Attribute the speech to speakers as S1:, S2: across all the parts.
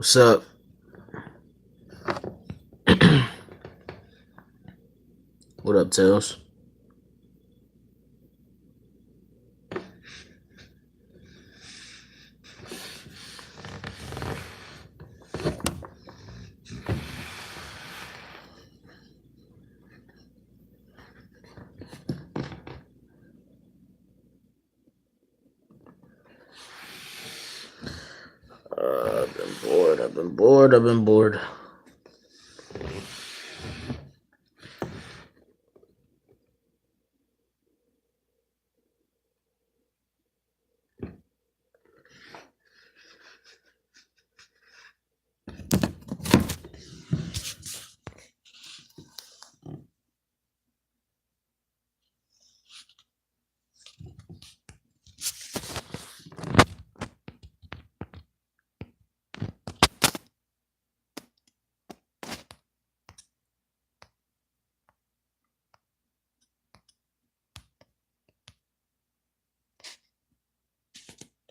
S1: What's up? What up, Tails? I've been bored. I've been bored.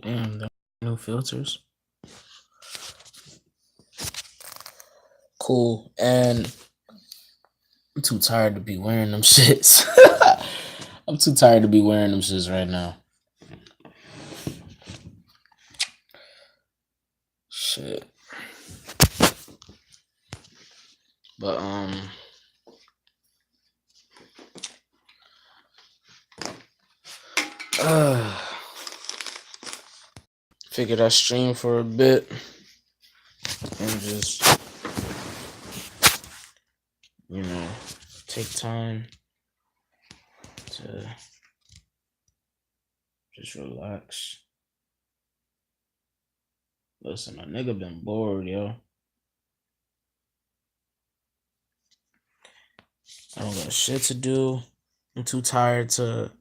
S1: Damn, the new filters. Cool. And I'm too tired to be wearing them shits. I'm too tired to be wearing them shits right now. Shit. But figured I stream for a bit and just take time to just relax. Listen, a nigga been bored, yo. I don't got shit to do. I'm too tired to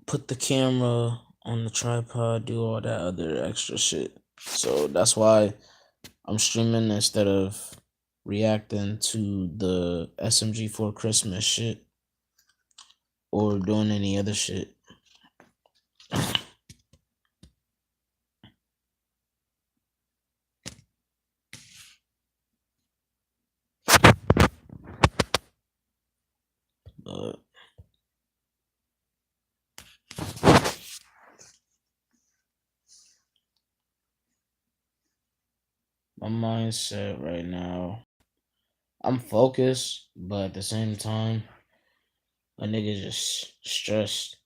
S1: put the camera on the tripod, do all that other extra shit. So that's why I'm streaming instead of reacting to the SMG4 Christmas shit or doing any other shit. But my mindset right now, I'm focused, but at the same time, a nigga just stressed.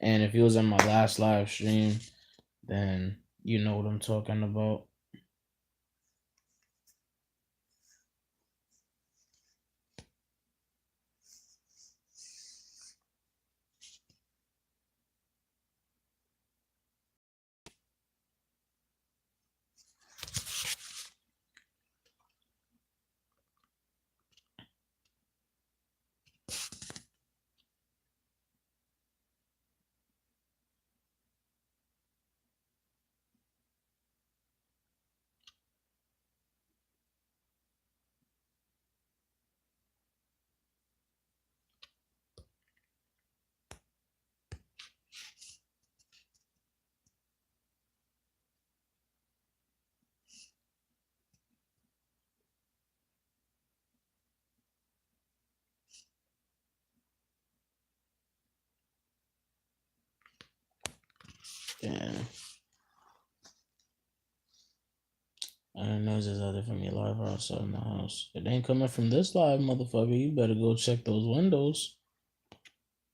S1: And if he was in my last live stream, then you know what I'm talking about. Yeah. I didn't know this other from your live or outside in the house. It ain't coming from this live, motherfucker. You better go check those windows.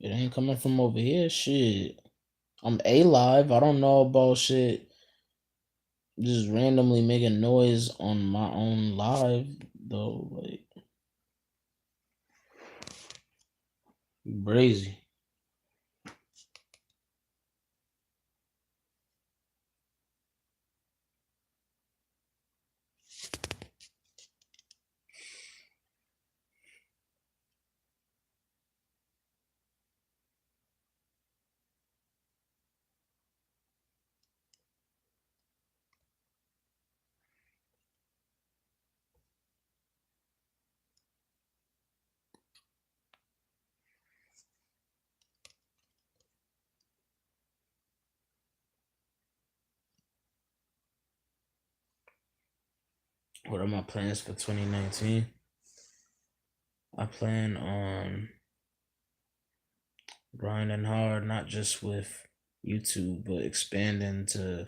S1: It ain't coming from over here. Shit. I'm A live. I don't know about shit. Just randomly making noise on my own live though. Like crazy. What are my plans for 2019? I plan on grinding hard, not just with YouTube, but expanding to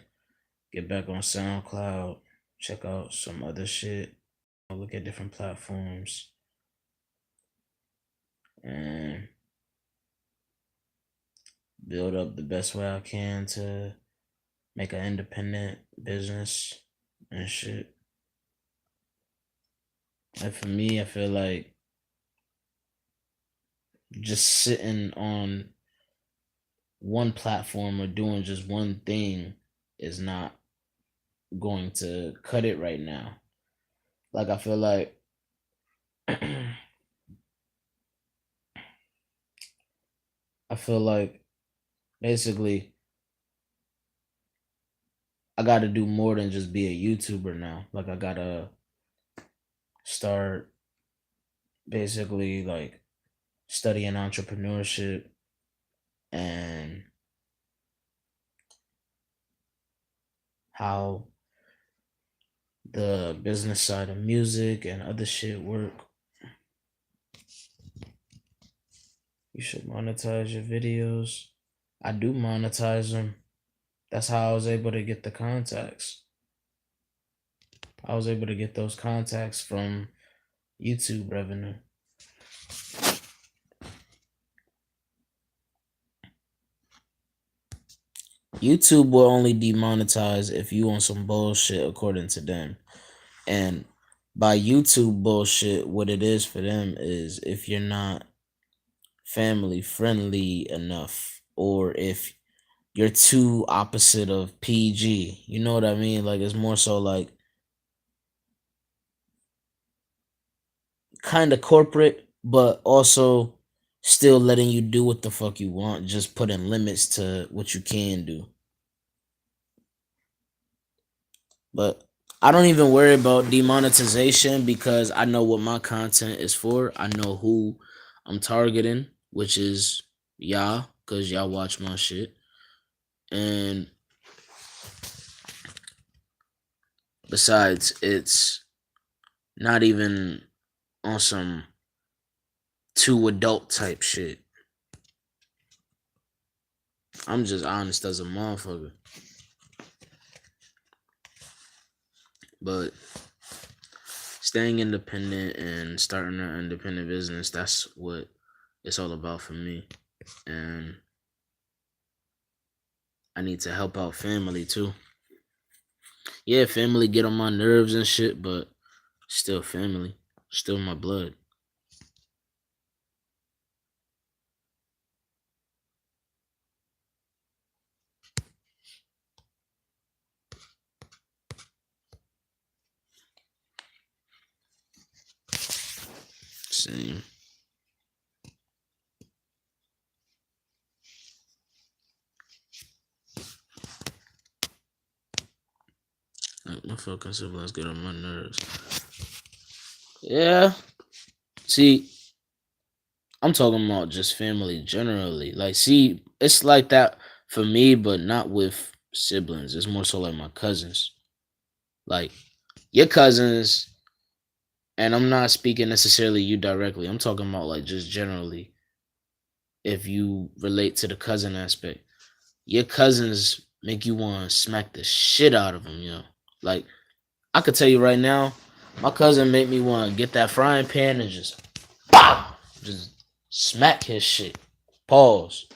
S1: get back on SoundCloud, check out some other shit, look at different platforms, and build up the best way I can to make an independent business and shit. And for me, I feel like just sitting on one platform or doing just one thing is not going to cut it right now. Like I feel like I feel like basically I got to do more than just be a YouTuber now. Like I got to start basically like studying entrepreneurship and how the business side of music and other shit work. You should monetize your videos. I do monetize them. That's how I was able to get the contacts. I was able to get those contacts from YouTube revenue. YouTube will only demonetize if you on some bullshit according to them. And by YouTube bullshit, what it is for them is if you're not family friendly enough, or if you're too opposite of PG. You know what I mean? Like it's more so like kind of corporate, but also still letting you do what the fuck you want, just putting limits to what you can do. But I don't even worry about demonetization because I know what my content is for. I know who I'm targeting, which is y'all, because y'all watch my shit. And besides, it's not even on some too adult type shit. I'm just honest as a motherfucker. But staying independent and starting an independent business, that's what it's all about for me. And I need to help out family too. Yeah, family get on my nerves and shit, but still family. Still my blood. Same. Like, my fucking siblings get on my nerves. Yeah. See, I'm talking about just family generally. Like, see, it's like that for me, but not with siblings. It's more so like my cousins. Like, your cousins, and I'm not speaking necessarily you directly. I'm talking about like just generally. If you relate to the cousin aspect, your cousins make you want to smack the shit out of them, yo. Like, I could tell you right now, my cousin made me want to get that frying pan and just, pow, just smack his shit. Pause.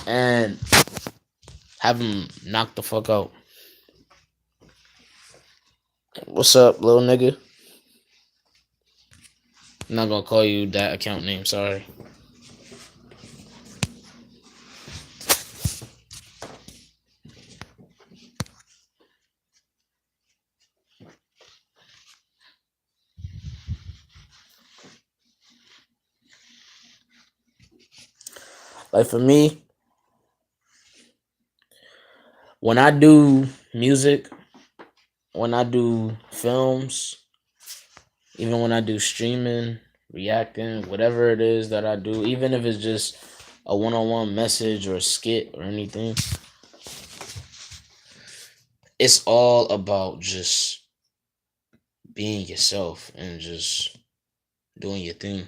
S1: And have him knock the fuck out. What's up, little nigga? I'm not gonna call you that account name, sorry. Like for me, when I do music, when I do films, even when I do streaming, reacting, whatever it is that I do, even if it's just a one-on-one message or a skit or anything, it's all about just being yourself and just doing your thing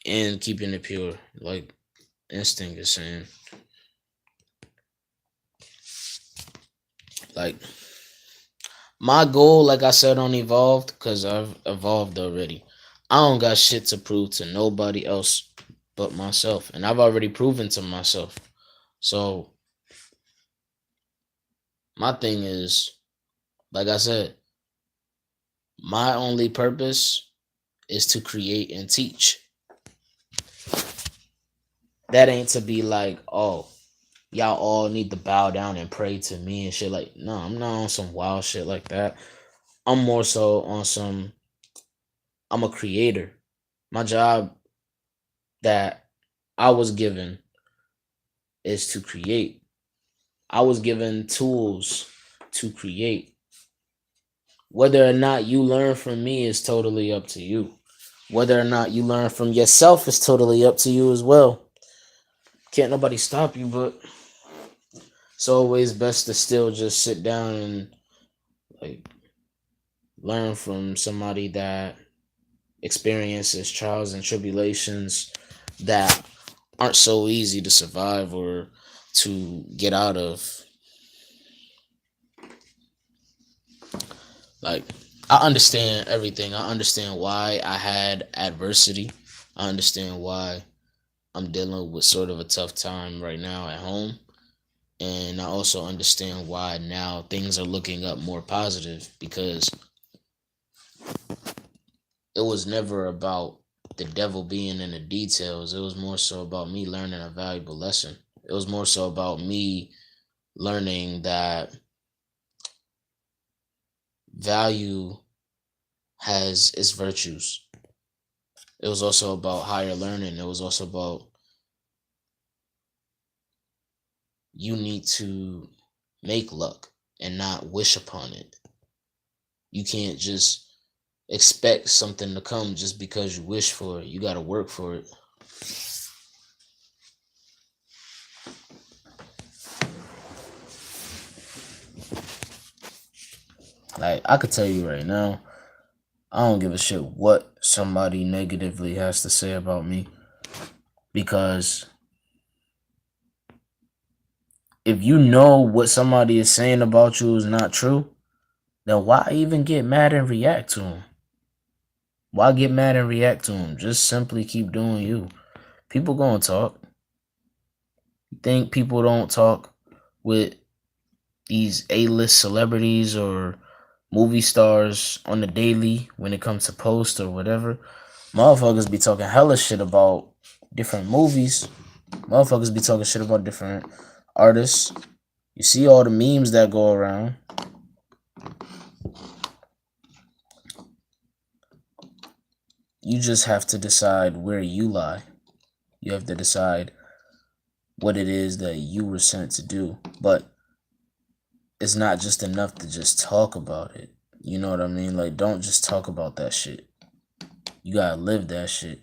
S1: and keeping it pure, like Instinct is saying. Like my goal, like I said on Evolved, because I've evolved already. I don't got shit to prove to nobody else but myself, and I've already proven to myself. So my thing is, like I said, my only purpose is to create and teach. That ain't to be like, oh, y'all all need to bow down and pray to me and shit. Like, no, I'm not on some wild shit like that. I'm more so on some, I'm a creator. My job that I was given is to create. I was given tools to create. Whether or not you learn from me is totally up to you. Whether or not you learn from yourself is totally up to you as well. Can't nobody stop you, but it's always best to still just sit down and like learn from somebody that experiences trials and tribulations that aren't so easy to survive or to get out of. Like, I understand everything. I understand why I had adversity. I understand why I'm dealing with sort of a tough time right now at home. And I also understand why now things are looking up more positive, because it was never about the devil being in the details. It was more so about me learning a valuable lesson. It was more so about me learning that value has its virtues. It was also about higher learning. It was also about you need to make luck and not wish upon it. You can't just expect something to come just because you wish for it. You got to work for it. Like, I could tell you right now, I don't give a shit what somebody negatively has to say about me, because if you know what somebody is saying about you is not true, then why even get mad and react to them? Why get mad and react to them? Just simply keep doing you. People gonna talk. You think people don't talk with these A-list celebrities or movie stars on the daily when it comes to posts or whatever? Motherfuckers be talking hella shit about different movies. Motherfuckers be talking shit about different artists. You see all the memes that go around. You just have to decide where you lie. You have to decide what it is that you were sent to do. But it's not just enough to just talk about it. You know what I mean? Like, don't just talk about that shit. You gotta live that shit.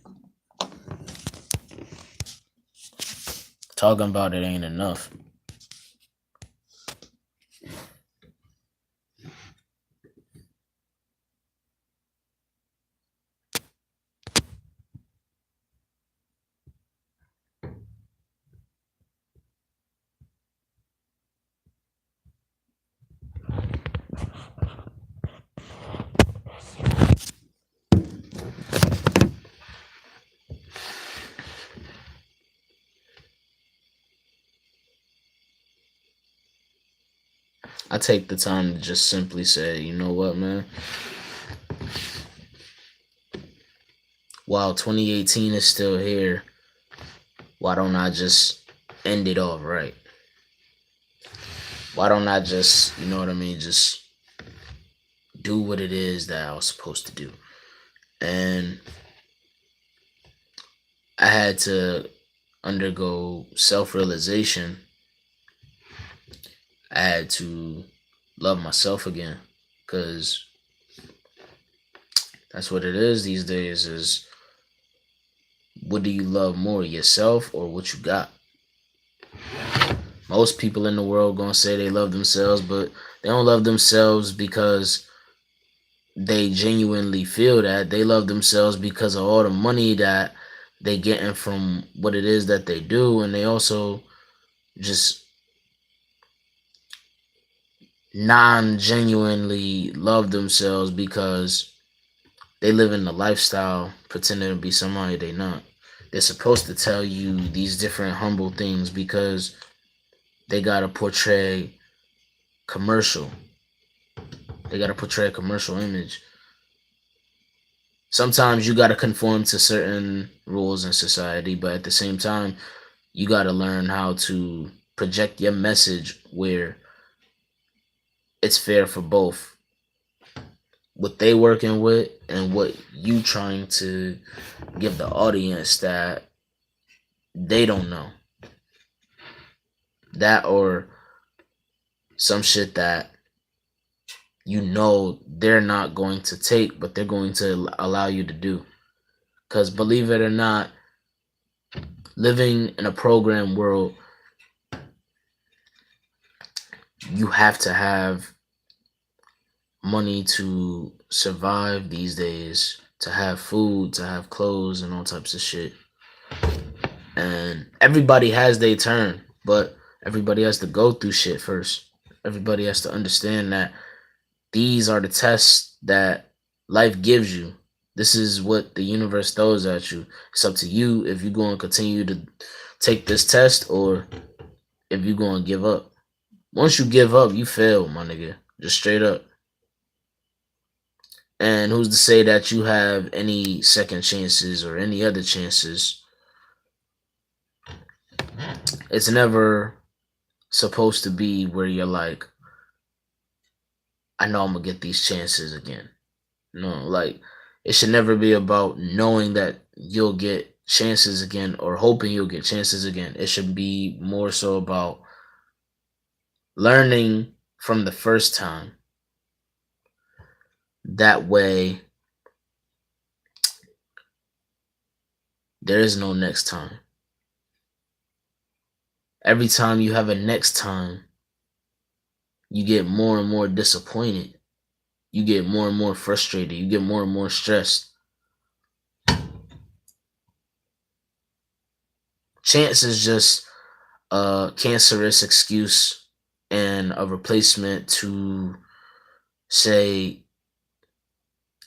S1: Talking about it ain't enough. I take the time to just simply say, you know what, man? While 2018 is still here, why don't I just end it off right? Why don't I just, you know what I mean, just do what it is that I was supposed to do? And I had to undergo self-realization. I had to love myself again, because that's what it is these days. Is what do you love more, yourself or what you got? Most people in the world gonna say they love themselves, but they don't love themselves because they genuinely feel that they love themselves because of all the money that they getting from what it is that they do, and they also just non-genuinely love themselves because they live in the lifestyle pretending to be somebody they not. They're supposed to tell you these different humble things because they gotta portray commercial. They gotta portray a commercial image. Sometimes you gotta conform to certain rules in society, but at the same time, you gotta learn how to project your message where it's fair for both what they working with and what you trying to give the audience that they don't know. That or some shit that you know they're not going to take, but they're going to allow you to do. Because believe it or not, living in a program world, you have to have money to survive these days, to have food, to have clothes, and all types of shit. And everybody has their turn, but everybody has to go through shit first. Everybody has to understand that these are the tests that life gives you. This is what the universe throws at you. It's up to you if you're going to continue to take this test or if you're going to give up. Once you give up, you fail, my nigga. Just straight up. And who's to say that you have any second chances or any other chances? It's never supposed to be where you're like, I know I'm going to get these chances again. No, like, it should never be about knowing that you'll get chances again or hoping you'll get chances again. It should be more so about learning from the first time. That way, there is no next time. Every time you have a next time, you get more and more disappointed. You get more and more frustrated. You get more and more stressed. Chance is just a cancerous excuse and a replacement to say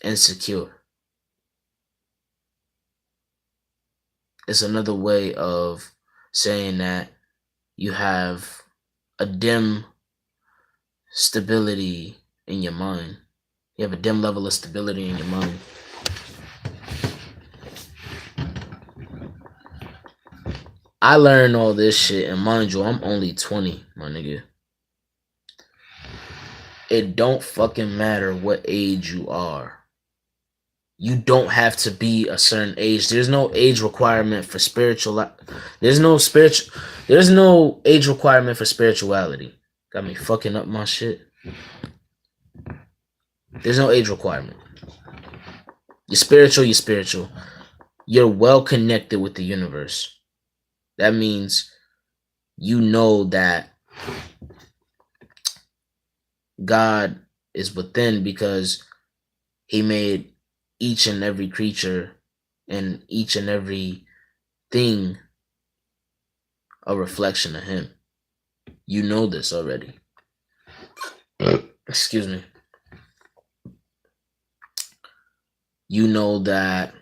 S1: insecure. It's another way of saying that you have a dim stability in your mind. You have a dim level of stability in your mind. I learned all this shit, and mind you, I'm only 20, my nigga. It don't fucking matter what age you are. You don't have to be a certain age. There's no age requirement for There's no age requirement for spirituality. Got me fucking up my shit. There's no age requirement. You're spiritual, you're spiritual. You're well connected with the universe. That means you know that God is within because he made each and every creature and each and every thing a reflection of him. You know this already. Excuse me. You know that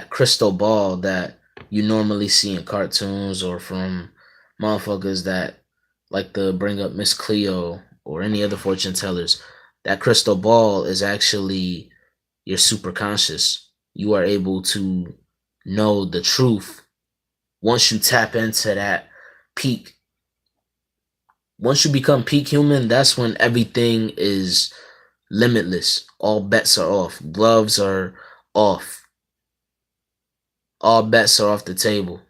S1: crystal ball that you normally see in cartoons or from motherfuckers that like to bring up Miss Cleo or any other fortune tellers. That crystal ball is actually your superconscious. You are able to know the truth once you tap into that peak. Once you become peak human, that's when everything is limitless. All bets are off. Gloves are off. All bets are off the table.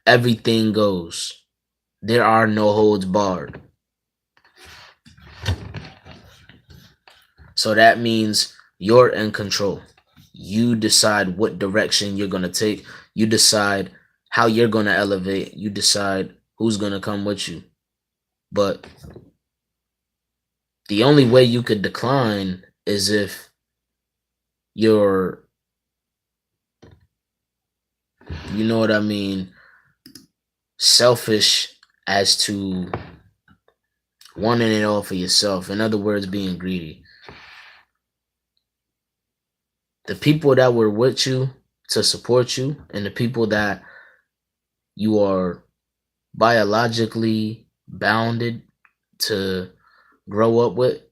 S1: Everything goes. There are no holds barred. So that means you're in control. You decide what direction you're going to take. You decide how you're going to elevate. You decide who's going to come with you. But the only way you could decline is if you're, you know what I mean, selfish as to wanting it all for yourself. In other words, being greedy. The people that were with you to support you and the people that you are biologically bounded to grow up with,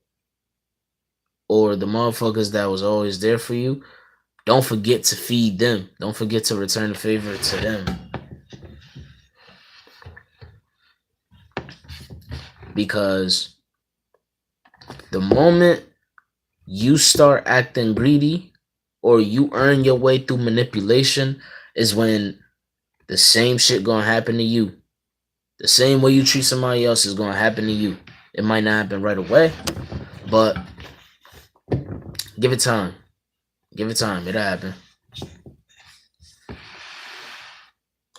S1: or the motherfuckers that was always there for you, don't forget to feed them. Don't forget to return the favor to them. Because the moment you start acting greedy or you earn your way through manipulation is when the same shit gonna happen to you. The same way you treat somebody else is gonna happen to you. It might not happen right away, but give it time. Give it time. It'll happen.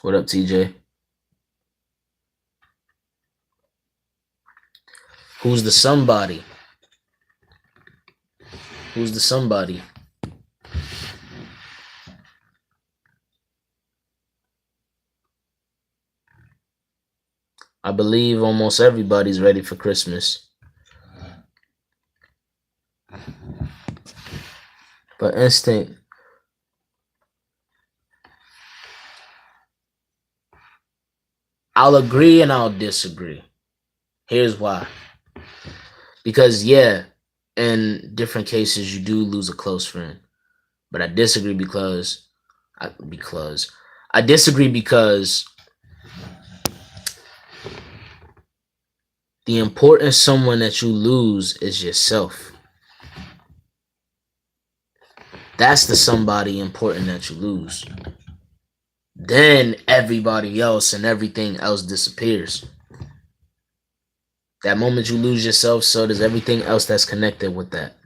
S1: What up, TJ? Who's the somebody? Who's the somebody? I believe almost everybody's ready for Christmas. But instinct. I'll agree and I'll disagree. Here's why. Because yeah, in different cases you do lose a close friend. But I disagree because I disagree because the important someone that you lose is yourself. That's the somebody important that you lose. Then everybody else and everything else disappears. That moment you lose yourself, so does everything else that's connected with that.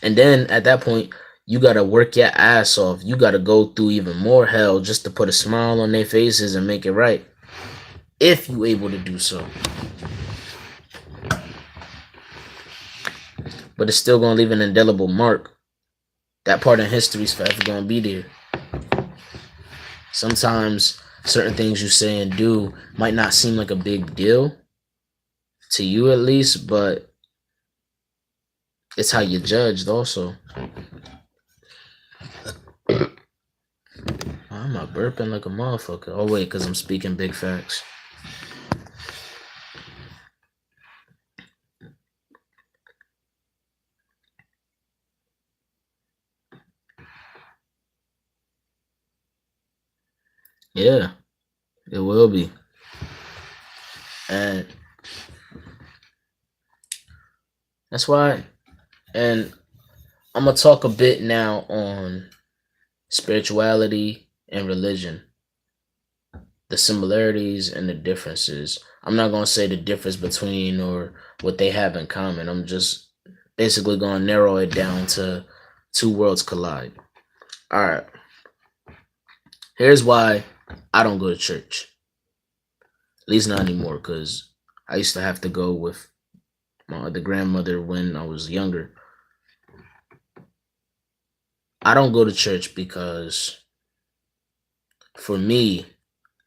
S1: And then at that point, you gotta work your ass off. You gotta go through even more hell just to put a smile on their faces and make it right. If you able to do so. But it's still gonna leave an indelible mark. That part in history is forever gonna be there. Sometimes certain things you say and do might not seem like a big deal to you, at least, but it's how you're judged also. Why am I burping like a motherfucker? Oh wait, because I'm speaking big facts. Yeah, it will be. And that's why, and I'm gonna talk a bit now on spirituality and religion, the similarities and the differences. I'm not gonna say the difference between or what they have in common. I'm just basically gonna narrow it down to two worlds collide. All right. Here's why I don't go to church. At least not anymore, because I used to have to go with my other grandmother when I was younger. I don't go to church because for me,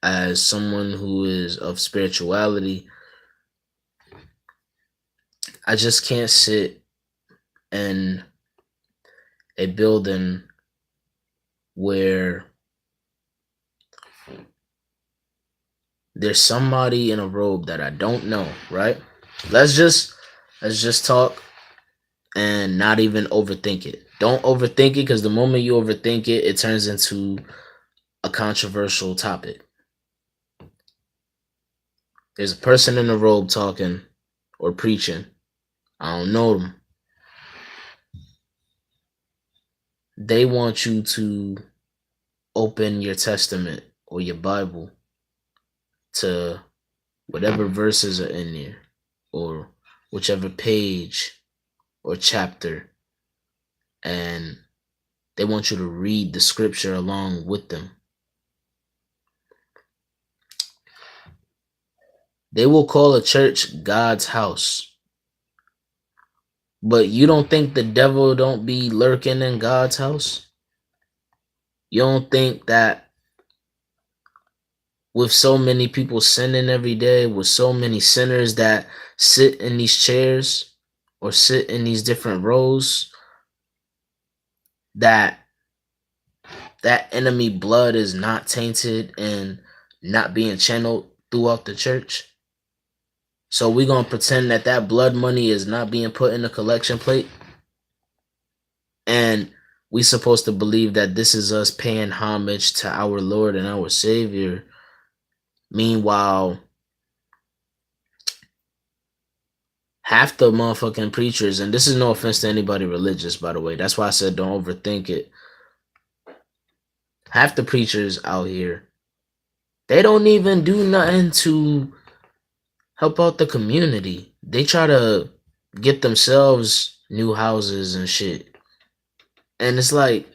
S1: as someone who is of spirituality, I just can't sit in a building where there's somebody in a robe that I don't know, right? Let's just talk and not even overthink it. Don't overthink it, because the moment you overthink it, it turns into a controversial topic. There's a person in a robe talking or preaching. I don't know them. They want you to open your testament or your Bible to whatever verses are in there, or whichever page or chapter, and they want you to read the scripture along with them. They will call a church God's house. But you don't think the devil don't be lurking in God's house? You don't think that with so many people sinning every day, with so many sinners that sit in these chairs or sit in these different rows, that enemy blood is not tainted and not being channeled throughout the church? So we're going to pretend that that blood money is not being put in a collection plate? And we supposed to believe that this is us paying homage to our Lord and our Savior. Meanwhile, half the motherfucking preachers, and this is no offense to anybody religious, by the way. That's why I said don't overthink it. Half the preachers out here, they don't even do nothing to help out the community. They try to get themselves new houses and shit. And it's like,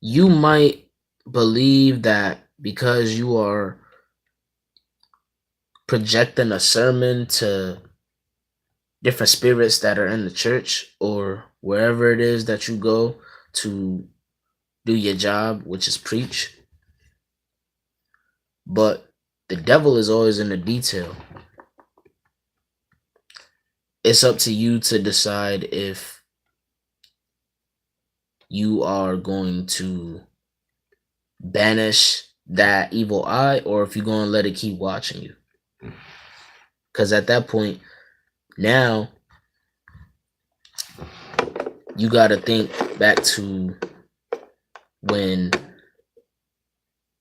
S1: you might believe that because you are projecting a sermon to different spirits that are in the church or wherever it is that you go to do your job, which is preach. But the devil is always in the detail. It's up to you to decide if you are going to banish that evil eye or if you're going to let it keep watching you. Because at that point, now you got to think back to when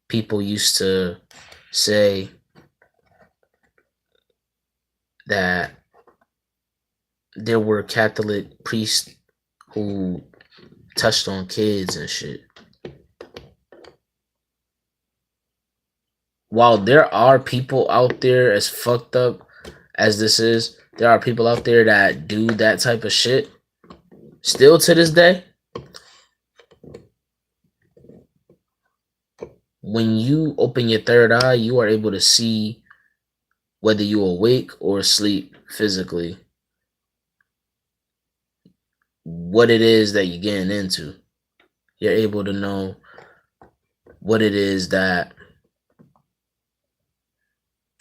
S1: people used to say that there were Catholic priests who touched on kids and shit. While there are people out there, as fucked up as this is, there are people out there that do that type of shit still to this day. When you open your third eye, you are able to see whether you're awake or asleep physically, what it is that you're getting into. You're able to know what it is that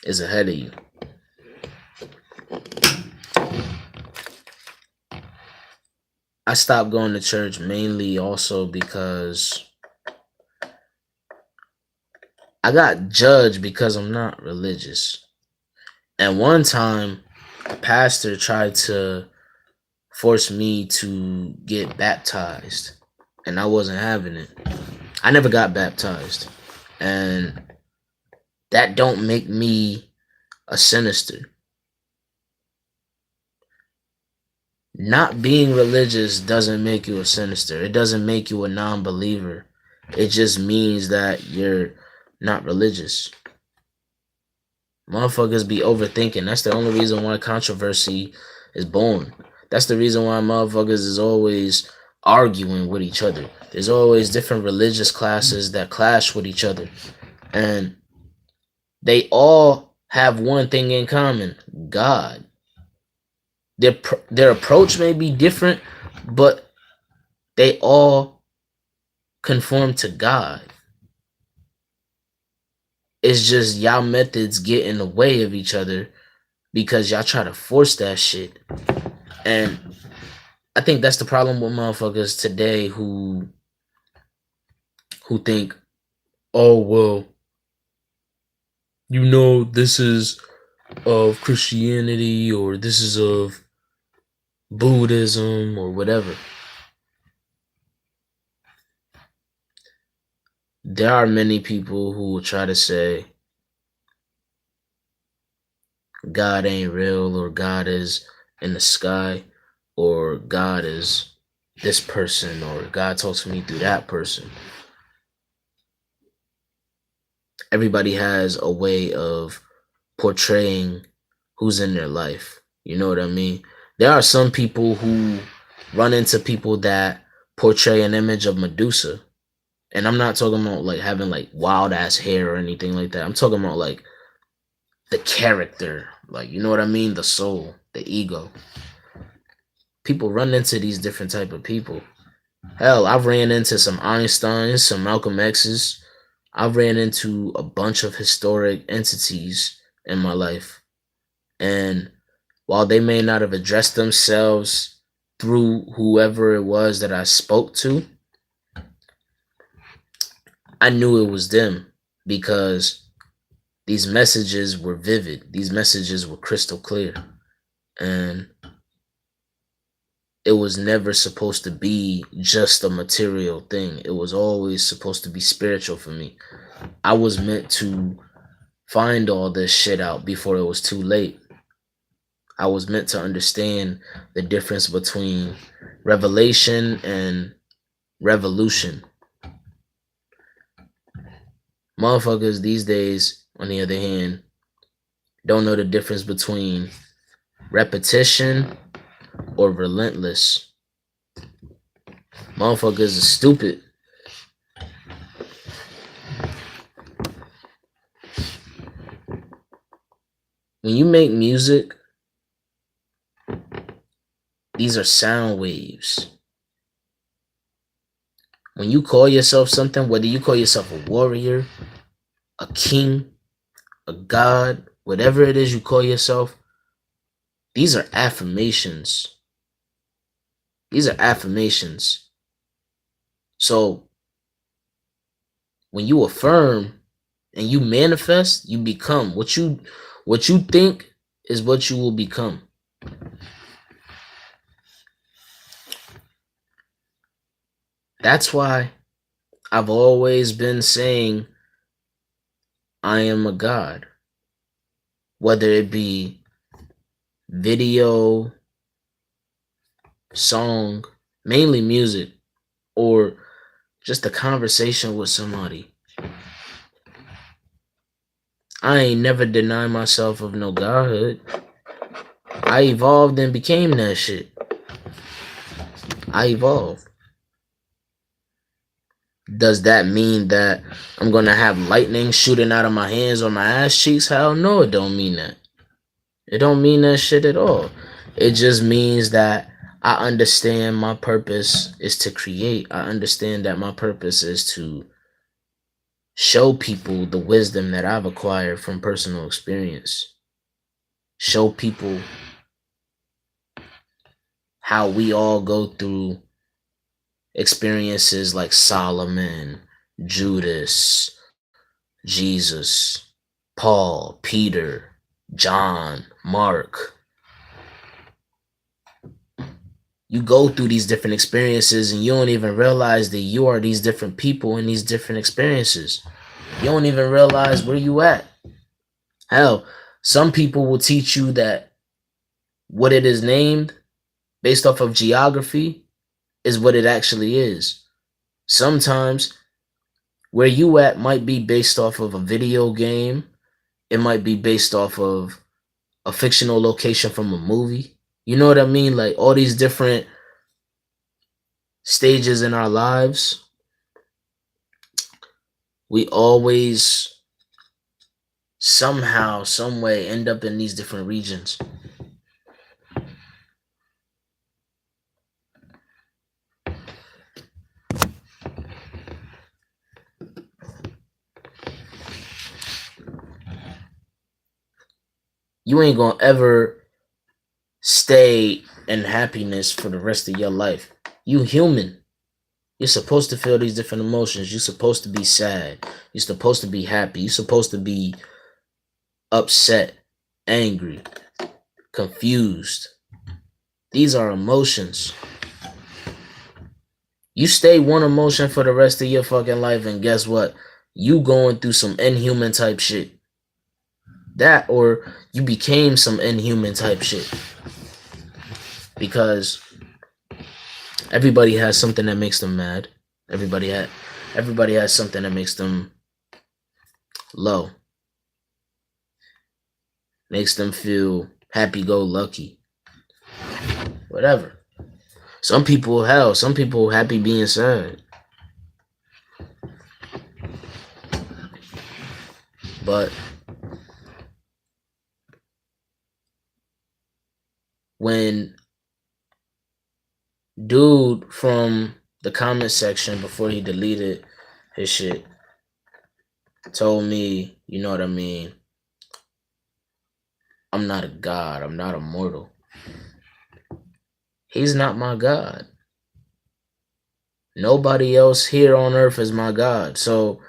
S1: is ahead of you. I stopped going to church mainly also because I got judged because I'm not religious. And one time, a pastor tried to force me to get baptized, and I wasn't having it. I never got baptized, and that don't make me a sinister. Not being religious doesn't make you a sinister. It doesn't make you a non-believer. It just means that you're not religious. Motherfuckers be overthinking. That's the only reason why controversy is born. That's the reason why motherfuckers is always arguing with each other. There's always different religious classes that clash with each other. And they all have one thing in common: God. Their approach may be different, but they all conform to God. It's just y'all methods get in the way of each other because y'all try to force that shit. And I think that's the problem with motherfuckers today who think, oh, well, you know, this is of Christianity or this is of Buddhism or whatever. There are many people who will try to say God ain't real, or God is in the sky, or God is this person, or God talks to me through that person. Everybody has a way of portraying who's in their life. You know what I mean? There are some people who run into people that portray an image of Medusa. And I'm not talking about like having like wild ass hair or anything like that. I'm talking about like the character, like, you know what I mean? The soul, the ego. People run into these different type of people. Hell, I've ran into some Einsteins, some Malcolm X's. I've ran into a bunch of historic entities in my life. And while they may not have addressed themselves through whoever it was that I spoke to, I knew it was them because these messages were vivid. These messages were crystal clear. And it was never supposed to be just a material thing. It was always supposed to be spiritual for me. I was meant to find all this shit out before it was too late. I was meant to understand the difference between revelation and revolution. Motherfuckers these days, on the other hand, don't know the difference between repetition or relentless. Motherfuckers are stupid. When you make music, these are sound waves. When you call yourself something, whether you call yourself a warrior, a king, a god, whatever it is you call yourself, these are affirmations. These are affirmations. So when you affirm and you manifest, you become what you think is what you will become. That's why I've always been saying I am a god. Whether it be video, song, mainly music, or just a conversation with somebody. I ain't never denied myself of no godhood. I evolved and became that shit. I evolved. Does that mean that I'm gonna have lightning shooting out of my hands or my ass cheeks? Hell no, it don't mean that. It don't mean that shit at all. It just means that I understand my purpose is to create. I understand that my purpose is to show people the wisdom that I've acquired from personal experience. Show people how we all go through experiences like Solomon, Judas, Jesus, Paul, Peter, John, Mark. You go through these different experiences and you don't even realize that you are these different people in these different experiences. You don't even realize where you at. Hell, some people will teach you that what it is named based off of geography is what it actually is. Sometimes where you at might be based off of a video game. It might be based off of a fictional location from a movie. You know what I mean? Like all these different stages in our lives, we always somehow, some way end up in these different regions. You ain't gonna ever stay in happiness for the rest of your life. You human. You're supposed to feel these different emotions. You're supposed to be sad. You're supposed to be happy. You're supposed to be upset, angry, confused. These are emotions. You stay one emotion for the rest of your fucking life, and guess what? You going through some inhuman type shit. That, or you became some inhuman type shit. Because everybody has something that makes them mad. Everybody has something that makes them low. Makes them feel happy-go-lucky. Whatever. Some people happy being sad. But when dude from the comment section before he deleted his shit told me, you know what I mean, I'm not a god, I'm not immortal. He's not my god. Nobody else here on earth is my god. So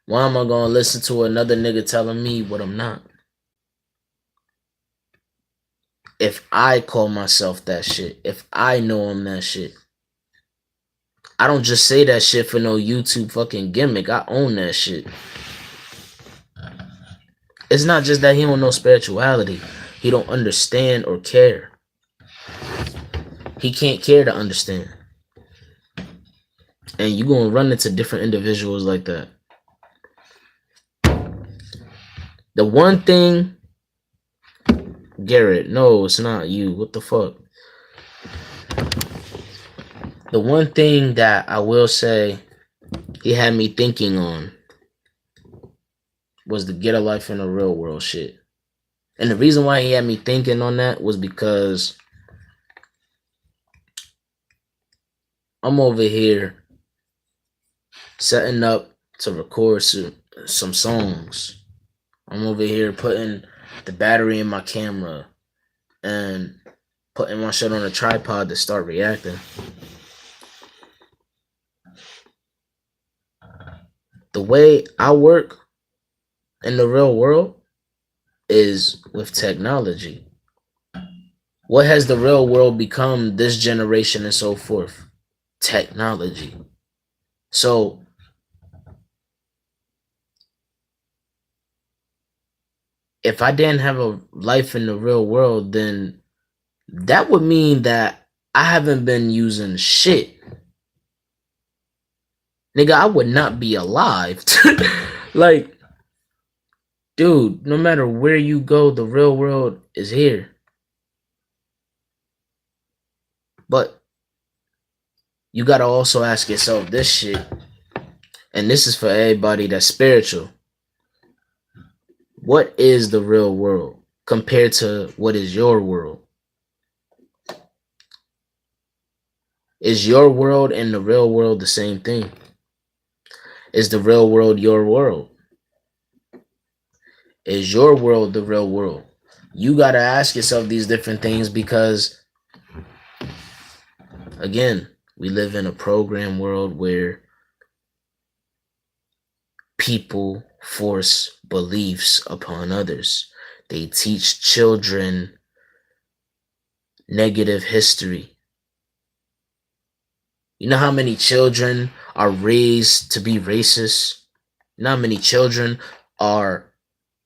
S1: why am I gonna listen to another nigga telling me what I'm not? If I call myself that shit, if I know I'm that shit, I don't just say that shit for no YouTube fucking gimmick. I own that shit. It's not just that he don't know spirituality. He don't understand or care. He can't care to understand. And you gonna run into different individuals like that. The one thing, Garrett, no, it's not you. What the fuck? The one thing that I will say he had me thinking on was the get a life in the real world shit. And the reason why he had me thinking on that was because I'm over here setting up to record some songs. I'm over here putting the battery in my camera and putting my shit on a tripod to start reacting. The way I work in the real world is with technology. What has the real world become this generation and so forth? Technology. So if I didn't have a life in the real world, then that would mean that I haven't been using shit. Nigga, I would not be alive. Like, dude, no matter where you go, the real world is here. But you gotta also ask yourself this shit, and this is for everybody that's spiritual. What is the real world compared to what is your world? Is your world and the real world the same thing? Is the real world your world? Is your world the real world? You gotta ask yourself these different things because, again, we live in a program world where people force beliefs upon others. They teach children negative history. You know how many children are raised to be racist? You know how many children are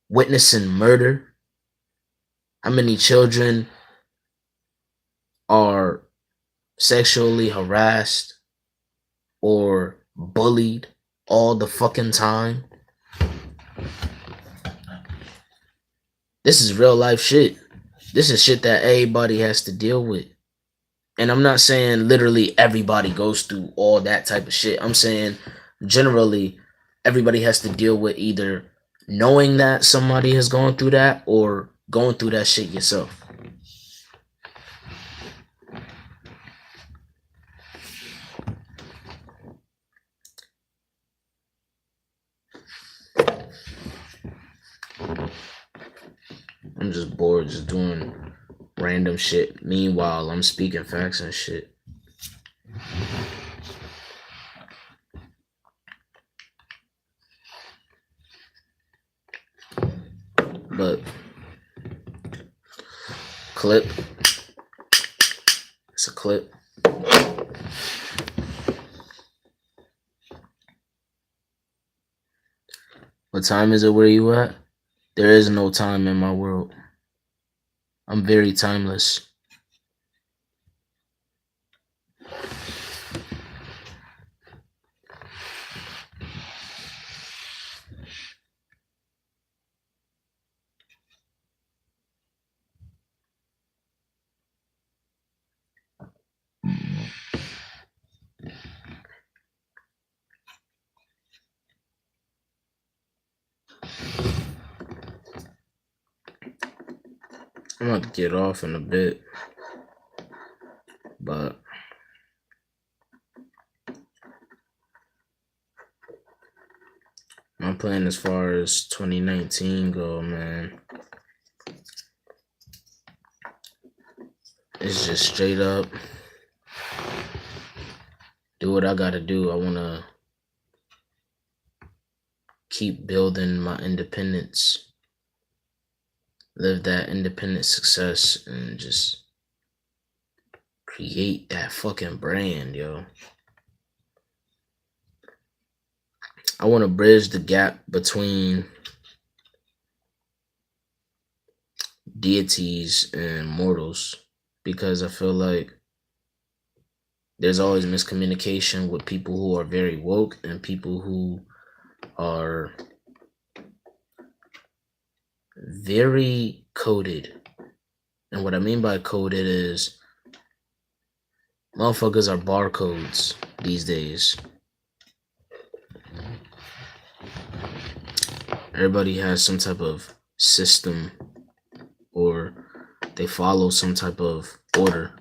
S1: witnessing murder? How many children are sexually harassed or bullied all the fucking time? This is real life shit. This is shit that everybody has to deal with. And I'm not saying literally everybody goes through all that type of shit. I'm saying generally everybody has to deal with either knowing that somebody has gone through that or going through that shit yourself. I'm just bored just doing random shit. Meanwhile, I'm speaking facts and shit. But clip. It's a clip. What time is it where you at? There is no time in my world. I'm very timeless. I'm about to get off in a bit, but my plan as far as 2019 go, man, it's just straight up do what I gotta do. I wanna keep building my independence, live that independent success, and just create that fucking brand, yo. I want to bridge the gap between deities and mortals because I feel like there's always miscommunication with people who are very woke and people who are very coded. And what I mean by coded is motherfuckers are barcodes these days. Everybody has some type of system or they follow some type of order.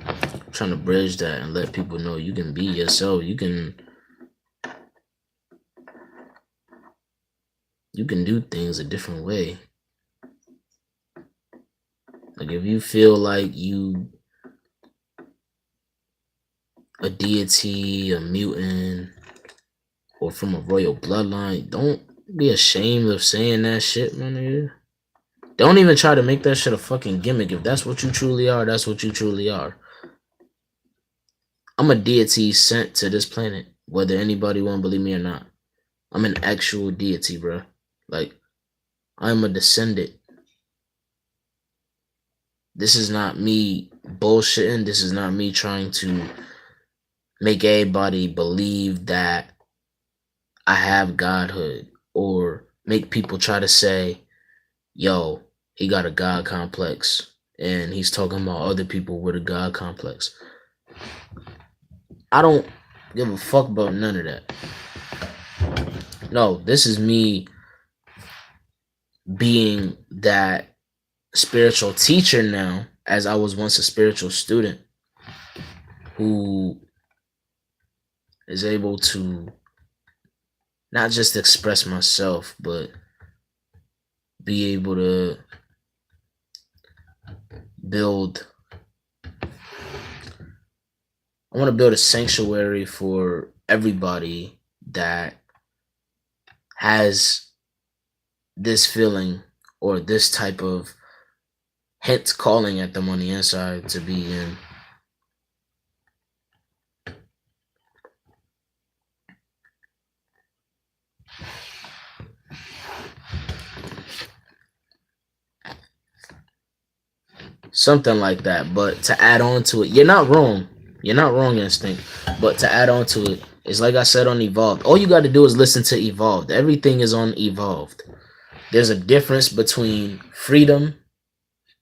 S1: I'm trying to bridge that and let people know you can be yourself. You can do things a different way. Like if you feel like you a deity, a mutant, or from a royal bloodline, don't be ashamed of saying that shit, my nigga. Don't even try to make that shit a fucking gimmick. If that's what you truly are, that's what you truly are. I'm a deity sent to this planet, whether anybody want to believe me or not. I'm an actual deity, bro. Like, I'm a descendant. This is not me bullshitting. This is not me trying to make everybody believe that I have godhood or make people try to say, yo, he got a God complex and he's talking about other people with a God complex. I don't give a fuck about none of that. No, this is me being that spiritual teacher now, as I was once a spiritual student who is able to not just express myself, but be able to build. I want to build a sanctuary for everybody that has this feeling or this type of hint calling at them on the inside to be in. Something like that. But to add on to it, you're not wrong. You're not wrong, Instinct. But to add on to it, it's like I said on Evolved. All you got to do is listen to Evolved. Everything is on Evolved. There's a difference between freedom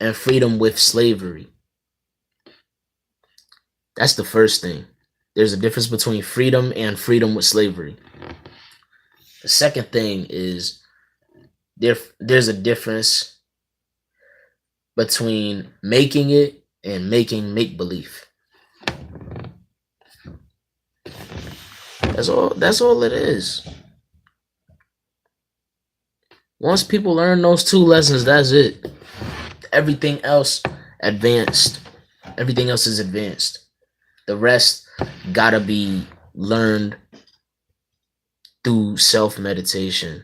S1: and freedom with slavery. That's the first thing. There's a difference between freedom and freedom with slavery. The second thing is there's a difference between making it and making make-believe. That's all it is. Once people learn those two lessons, that's it. Everything else advanced. Everything else is advanced. The rest gotta be learned through self-meditation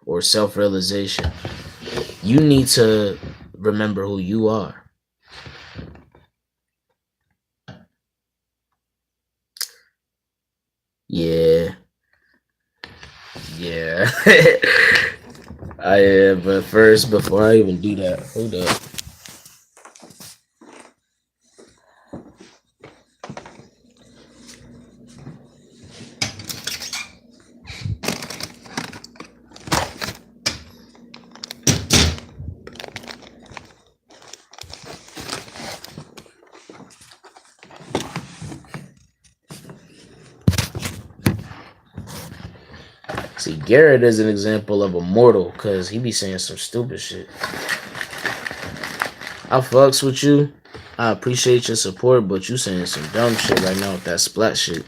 S1: or self-realization. You need to remember who you are. Yeah. But first, before I even do that, hold up. See, Garrett is an example of a mortal because he be saying some stupid shit. I fucks with you. I appreciate your support, but you saying some dumb shit right now with that splat shit.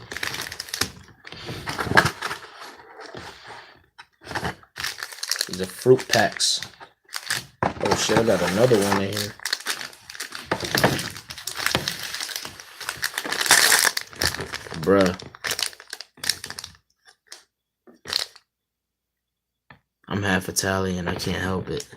S1: These are fruit packs. Oh shit, I got another one in here. Bruh. I'm half Italian, I can't help it.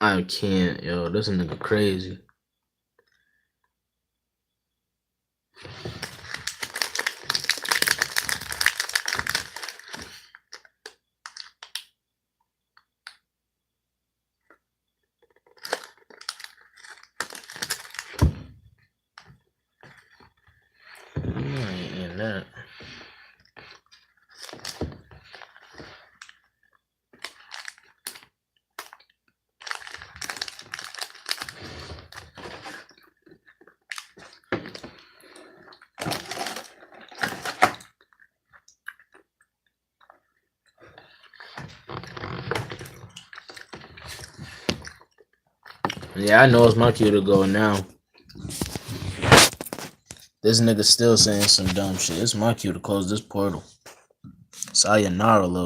S1: I can't, yo. This nigga crazy. I ain't in that. Yeah, I know it's my cue to go now. This nigga still saying some dumb shit. It's my cue to close this portal. Sayonara, little.